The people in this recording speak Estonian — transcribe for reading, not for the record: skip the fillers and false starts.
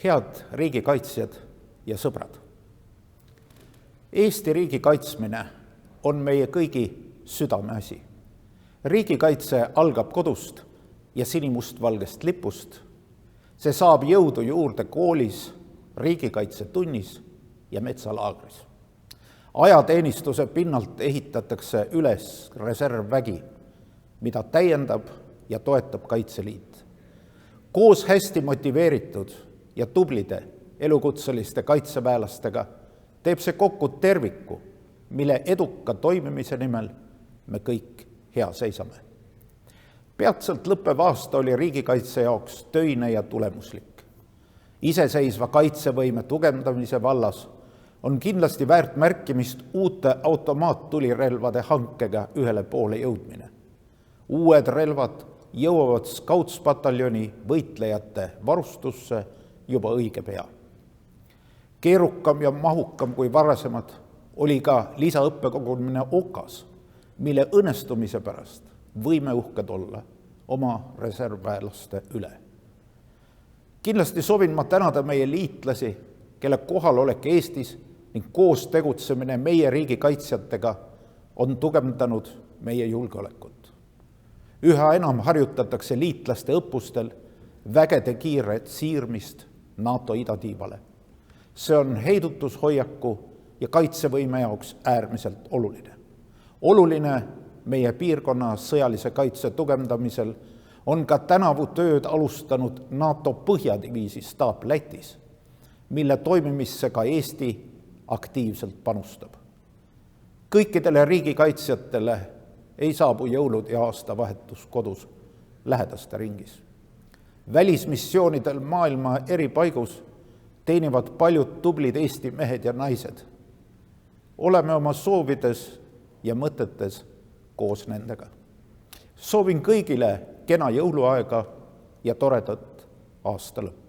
Head riigikaitsjad ja sõbrad! Eesti riigi kaitsmine on meie kõigi südameasi. Riigikaitse algab kodust ja sinimustvalgest lipust. See saab jõudu juurde koolis, riigikaitsetunnis ja metsalaagris. Ajateenistuse pinnalt ehitatakse üles reservvägi, mida täiendab ja toetab Kaitseliit. Koos hästi motiveeritud ja tublide elukutseliste kaitseväelastega teeb see kokku terviku, mille eduka toimimise nimel me kõik hea seisame. Peatselt lõppev aasta oli riigikaitse jaoks töine ja tulemuslik. Iseseisva kaitsevõime tugevdamise vallas on kindlasti väärt märkimist uute automaattulirelvade hankega ühele poole jõudmine. Uued relvad jõuavad Scouts-pataljoni võitlejate varustusse juba õige pea. Keerukam ja mahukam kui varasemad oli ka lisaõppekogumine Okas, mille õnnestumise pärast võime uhked olla oma reservväelaste üle. Kindlasti soovin ma tänada meie liitlasi, kelle kohalolek Eestis ning koos tegutsemine meie riigi kaitsjatega on tugevdanud meie julgeolekut. Üha enam harjutatakse liitlaste õppustel vägede kiiret siirmist NATO idatiivale. See on heidutushoiaku ja kaitsevõime jaoks äärmiselt oluline. Oluline meie piirkonna sõjalise kaitse tugevdamisel on ka tänavu tööd alustanud NATO põhjadiviisi staap Lätis, mille toimimisse ka Eesti aktiivselt panustab. Kõikidele riigikaitsjatele ei saabu jõulud ja aastavahetus kodus lähedaste ringis. Välismissioonidel maailma eri paigus teenivad paljud tublid Eesti mehed ja naised. Oleme oma soovides ja mõtetes koos nendega. Soovin kõigile kena jõuluaega ja toredat aasta lõppu.